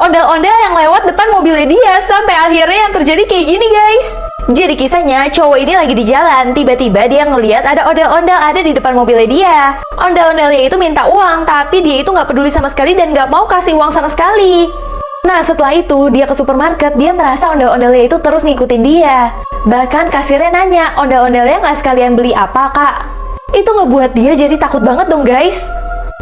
ondel-ondel yang lewat depan mobilnya dia, sampai akhirnya yang terjadi kayak gini guys. Jadi kisahnya, cowok ini lagi di jalan, tiba-tiba dia ngeliat ada ondel-ondel ada di depan mobilnya dia. Ondel-ondelnya itu minta uang, tapi dia itu nggak peduli sama sekali dan nggak mau kasih uang sama sekali. Nah setelah itu dia ke supermarket, dia merasa ondel-ondelnya itu terus ngikutin dia. Bahkan kasirnya nanya, ondel-ondelnya nggak sekalian beli apa kak? Itu ngebuat dia jadi takut banget dong guys.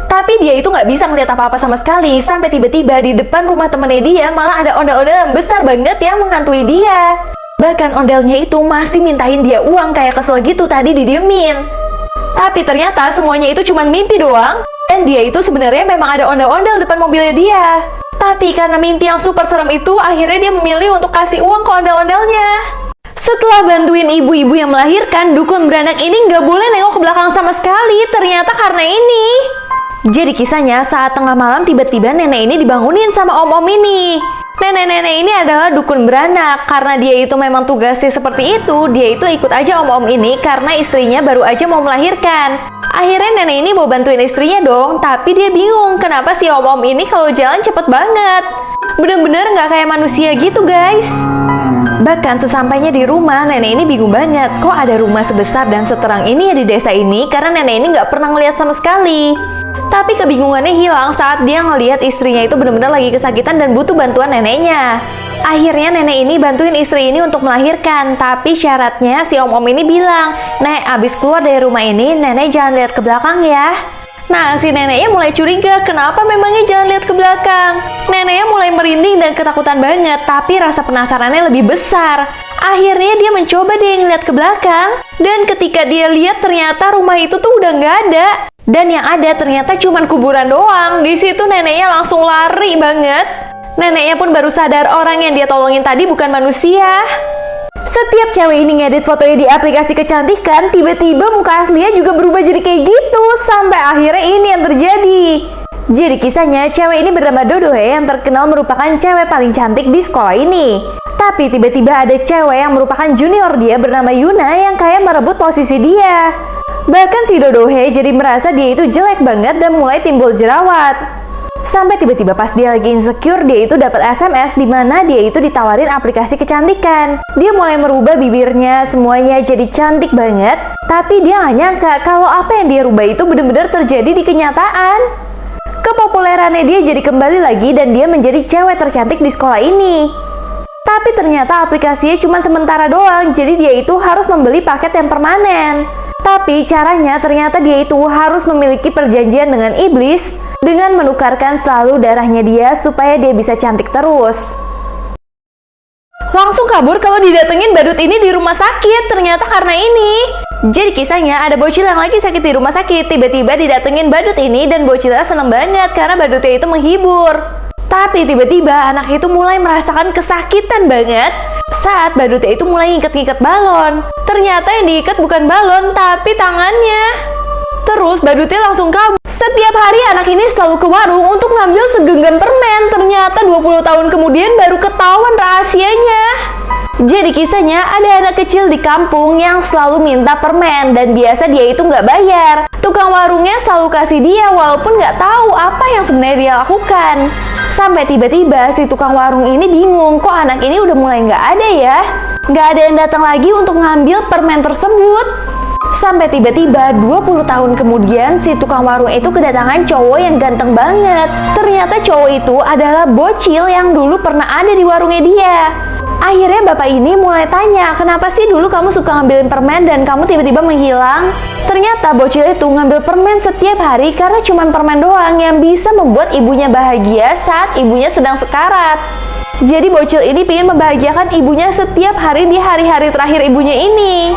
Tapi dia itu nggak bisa ngeliat apa-apa sama sekali, sampai tiba-tiba di depan rumah temennya dia malah ada ondel-ondel yang besar banget yang menghantui dia. Bahkan ondelnya itu masih mintain dia uang, kayak kesel gitu tadi didiemin. Tapi ternyata semuanya itu cuma mimpi doang. Dan dia itu sebenarnya memang ada ondel-ondel depan mobilnya dia. Tapi karena mimpi yang super serem itu, akhirnya dia memilih untuk kasih uang ke ondel-ondelnya. Setelah bantuin ibu-ibu yang melahirkan, dukun beranak ini nggak boleh nengok ke belakang sama sekali. Ternyata karena ini. Jadi kisahnya, saat tengah malam tiba-tiba nenek ini dibangunin sama om-om ini. Nenek-nenek ini adalah dukun beranak. Karena dia itu memang tugasnya seperti itu, dia itu ikut aja om-om ini karena istrinya baru aja mau melahirkan. Akhirnya nenek ini mau bantuin istrinya dong, tapi dia bingung kenapa si om-om ini kalau jalan cepet banget. Bener-bener nggak kayak manusia gitu guys. Bahkan sesampainya di rumah, nenek ini bingung banget. Kok ada rumah sebesar dan seterang ini ya di desa ini, karena nenek ini nggak pernah ngeliat sama sekali. Tapi kebingungannya hilang saat dia ngeliat istrinya itu bener-bener lagi kesakitan dan butuh bantuan neneknya. Akhirnya nenek ini bantuin istri ini untuk melahirkan. Tapi syaratnya si om-om ini bilang, "Nek, abis keluar dari rumah ini, nenek jangan lihat ke belakang ya." Nah, si neneknya mulai curiga, kenapa memangnya jangan lihat ke belakang? Neneknya mulai merinding dan ketakutan banget, tapi rasa penasarannya lebih besar. Akhirnya dia mencoba deh ngeliat ke belakang. Dan ketika dia lihat, ternyata rumah itu tuh udah nggak ada. Dan yang ada ternyata cuman kuburan doang. Di situ neneknya langsung lari banget. Neneknya pun baru sadar orang yang dia tolongin tadi bukan manusia. Setiap cewek ini ngedit fotonya di aplikasi kecantikan, tiba-tiba muka aslinya juga berubah jadi kayak gitu. Sampai akhirnya ini yang terjadi. Jadi kisahnya, cewek ini bernama Dodohe yang terkenal merupakan cewek paling cantik di sekolah ini. Tapi tiba-tiba ada cewek yang merupakan junior dia bernama Yuna yang kayak merebut posisi dia. Bahkan si Dodohe jadi merasa dia itu jelek banget dan mulai timbul jerawat. Sampai tiba-tiba pas dia lagi insecure, dia itu dapat SMS di mana dia itu ditawarin aplikasi kecantikan. Dia mulai merubah bibirnya, semuanya jadi cantik banget. Tapi dia nggak nyangka kalau apa yang dia rubah itu benar-benar terjadi di kenyataan. Kepopulerannya dia jadi kembali lagi dan dia menjadi cewek tercantik di sekolah ini. Tapi ternyata aplikasinya cuma sementara doang, jadi dia itu harus membeli paket yang permanen. Tapi caranya ternyata dia itu harus memiliki perjanjian dengan iblis dengan menukarkan selalu darahnya dia supaya dia bisa cantik terus. Langsung kabur kalau didatengin badut ini di rumah sakit, ternyata karena ini. Jadi kisahnya, ada bocil yang lagi sakit di rumah sakit, tiba-tiba didatengin badut ini dan bocilnya seneng banget karena badutnya itu menghibur. Tapi tiba-tiba anak itu mulai merasakan kesakitan banget saat badutnya itu mulai ngikat-ngikat balon. Ternyata yang diikat bukan balon, tapi tangannya. Terus badutnya langsung kabur. Setiap hari anak ini selalu ke warung untuk ngambil segenggam permen. Ternyata 20 tahun kemudian baru ketahuan rahasianya. Jadi kisahnya, ada anak kecil di kampung yang selalu minta permen dan biasa dia itu nggak bayar. Tukang warungnya selalu kasih dia walaupun nggak tahu apa yang sebenarnya dia lakukan. Sampai tiba-tiba si tukang warung ini bingung, kok anak ini udah mulai nggak ada ya? Nggak ada yang datang lagi untuk ngambil permen tersebut. Sampai tiba-tiba 20 tahun kemudian si tukang warung itu kedatangan cowok yang ganteng banget. Ternyata cowok itu adalah bocil yang dulu pernah ada di warungnya dia. Akhirnya bapak ini mulai tanya, kenapa sih dulu kamu suka ngambilin permen dan kamu tiba-tiba menghilang? Ternyata bocil itu ngambil permen setiap hari karena cuma permen doang yang bisa membuat ibunya bahagia saat ibunya sedang sekarat. Jadi bocil ini ingin membahagiakan ibunya setiap hari di hari-hari terakhir ibunya ini.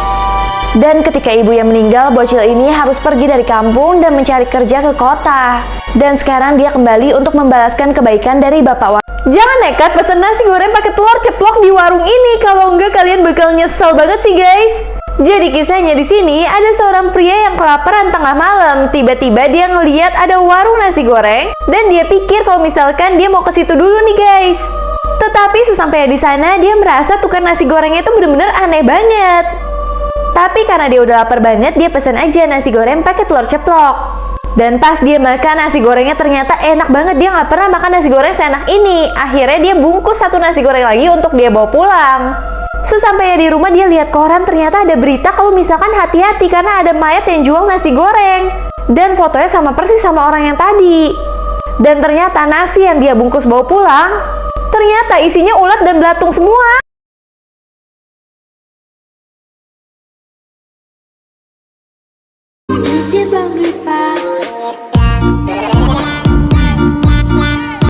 Dan ketika ibunya meninggal, bocil ini harus pergi dari kampung dan mencari kerja ke kota. Dan sekarang dia kembali untuk membalaskan kebaikan dari bapak warung. Jangan nekat pesen nasi goreng pakai telur ceplok di warung ini, kalau enggak kalian bakal nyesel banget sih guys. Jadi kisahnya di sini ada seorang pria yang kelaparan tengah malam. Tiba-tiba dia ngeliat ada warung nasi goreng dan dia pikir kalau misalkan dia mau ke situ dulu nih guys. Tetapi sesampainya di sana dia merasa tukang nasi gorengnya itu bener-bener aneh banget. Tapi karena dia udah lapar banget, dia pesan aja nasi goreng pakai telur ceplok. Dan pas dia makan nasi gorengnya ternyata enak banget. Dia nggak pernah makan nasi goreng seenak ini. Akhirnya dia bungkus satu nasi goreng lagi untuk dia bawa pulang. Sesampainya di rumah dia lihat koran, ternyata ada berita kalau misalkan hati-hati karena ada mayat yang jual nasi goreng. Dan fotonya sama persis sama orang yang tadi. Dan ternyata nasi yang dia bungkus bawa pulang, ternyata isinya ulat dan belatung semua.